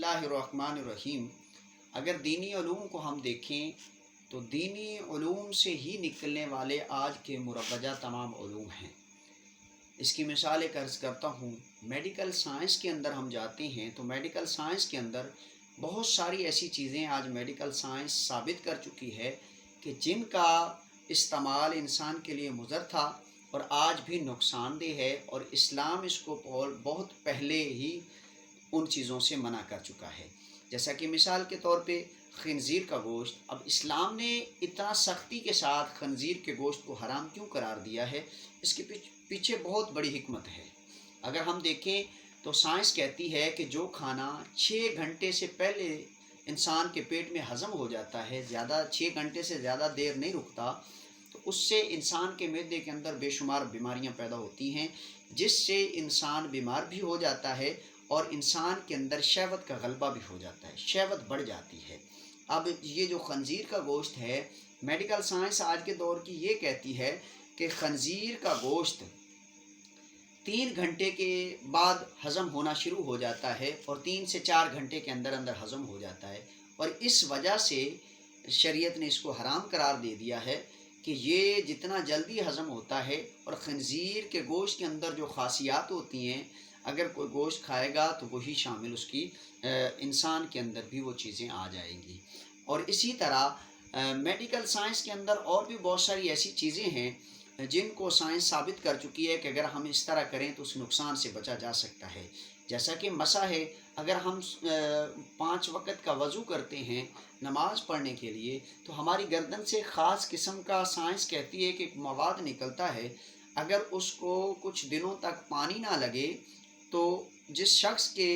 बिस्मिल्लाहिर्रहमानिर्रहीम। अगर दीनी उलूम को हम देखें तो दीनी उलूम से ही निकलने वाले आज के मुरवजा तमाम उलूम हैं। इसकी मिसाल एक अर्ज़ करता हूँ। मेडिकल साइंस के अंदर हम जाते हैं तो मेडिकल साइंस के अंदर बहुत सारी ऐसी चीज़ें आज मेडिकल साइंस साबित कर चुकी है कि जिनका इस्तेमाल इंसान के लिए मुज़र था और आज भी नुकसानदेह है, और इस्लाम इसको बहुत पहले ही उन चीज़ों से मना कर चुका है। जैसा कि मिसाल के तौर पे खंजीर का गोश्त, अब इस्लाम ने इतना सख्ती के साथ खंजीर के गोश्त को हराम क्यों करार दिया है, इसके पीछे बहुत बड़ी हिकमत है। अगर हम देखें तो साइंस कहती है कि जो खाना 6 घंटे से पहले इंसान के पेट में हज़म हो जाता है, ज़्यादा 6 घंटे से ज़्यादा देर नहीं रुकता, तो उससे इंसान के मैदे के अंदर बेशुमार बीमारियां पैदा होती हैं, जिससे इंसान बीमार भी हो जाता है और इंसान के अंदर शहवत का गलबा भी हो जाता है, शहवत बढ़ जाती है। अब ये जो खंजीर का गोश्त है, मेडिकल साइंस आज के दौर की ये कहती है कि खंजीर का गोश्त 3 घंटे के बाद हज़म होना शुरू हो जाता है और 3 से 4 घंटे के अंदर अंदर हज़म हो जाता है, और इस वजह से शरीयत ने इसको हराम करार दे दिया है कि ये जितना जल्दी हज़म होता है, और खंजीर के गोश्त के अंदर जो ख़ासियात होती हैं, अगर कोई गोश्त खाएगा तो वही शामिल उसकी इंसान के अंदर भी वो चीज़ें आ जाएंगी। और इसी तरह मेडिकल साइंस के अंदर और भी बहुत सारी ऐसी चीज़ें हैं जिनको साइंस साबित कर चुकी है कि अगर हम इस तरह करें तो उस नुकसान से बचा जा सकता है। जैसा कि मसा है, अगर हम 5 वक़्त का वज़ू करते हैं नमाज़ पढ़ने के लिए, तो हमारी गर्दन से ख़ास किस्म का साइंस कहती है कि एक मवाद निकलता है। अगर उसको कुछ दिनों तक पानी ना लगे तो जिस शख्स के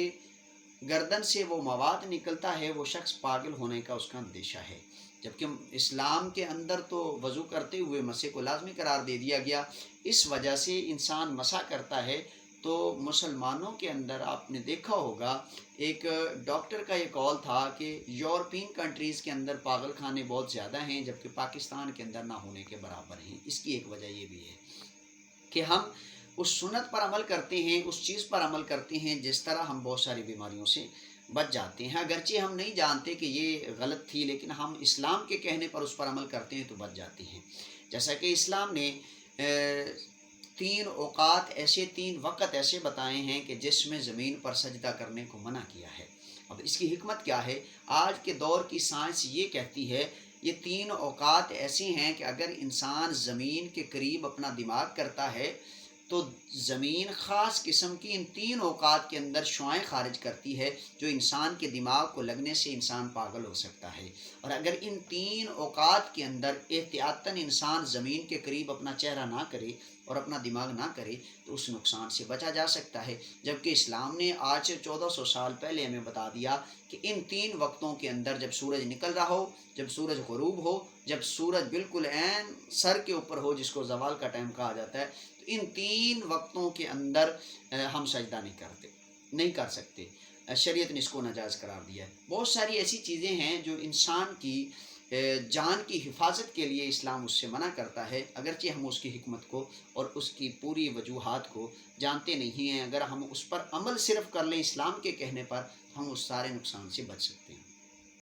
गर्दन से वो मवाद निकलता है वो शख्स पागल होने का उसका अंदेशा है। जबकि इस्लाम के अंदर तो वज़ू करते हुए मसे को लाजमी करार दे दिया गया। इस वजह से इंसान मसा करता है। तो मुसलमानों के अंदर आपने देखा होगा, एक डॉक्टर का ये कॉल था कि यूरोपियन कंट्रीज़ के अंदर पागल खाने बहुत ज़्यादा हैं, जबकि पाकिस्तान के अंदर ना होने के बराबर हैं। इसकी एक वजह ये भी है कि हम उस सुन्नत पर अमल करते हैं, उस चीज़ पर अमल करते हैं जिस तरह हम बहुत सारी बीमारियों से बच जाते हैं। अगरचे हम नहीं जानते कि ये गलत थी, लेकिन हम इस्लाम के कहने पर उस पर अमल करते हैं तो बच जाते हैं। जैसा कि इस्लाम ने 3 औकात ऐसे, 3 वक़्त ऐसे बताए हैं कि जिसमें ज़मीन पर सजदा करने को मना किया है। अब इसकी हिकमत क्या है? आज के दौर की साइंस ये कहती है ये 3 औकात ऐसे हैं कि अगर इंसान ज़मीन के करीब अपना दिमाग करता है तो ज़मीन ख़ास किस्म की इन 3 औकात के अंदर शुआएँ खारिज करती है, जो इंसान के दिमाग को लगने से इंसान पागल हो सकता है। और अगर इन 3 औकात के अंदर एहतियातन इंसान ज़मीन के करीब अपना चेहरा ना करे और अपना दिमाग ना करे तो उस नुकसान से बचा जा सकता है। जबकि इस्लाम ने आज से 1400 साल पहले हमें बता दिया कि इन 3 वक्तों के अंदर, जब सूरज निकल रहा हो, जब सूरज ग़ुरूब हो, जब सूरज बिल्कुल ऐन सर के ऊपर हो, जिसको ज़वाल का टाइम कहा जाता है, तो इन 3 वक्तों के अंदर हम सजदा नहीं कर सकते। शरीयत ने इसको नाजायज़ करार दिया है। बहुत सारी ऐसी चीज़ें हैं जो इंसान की जान की हिफाजत के लिए इस्लाम उससे मना करता है, अगरचे हम उसकी हिकमत को और उसकी पूरी वजूहात को जानते नहीं हैं। अगर हम उस पर अमल सिर्फ़ कर लें इस्लाम के कहने पर, तो हम उस सारे नुकसान से बच सकते हैं।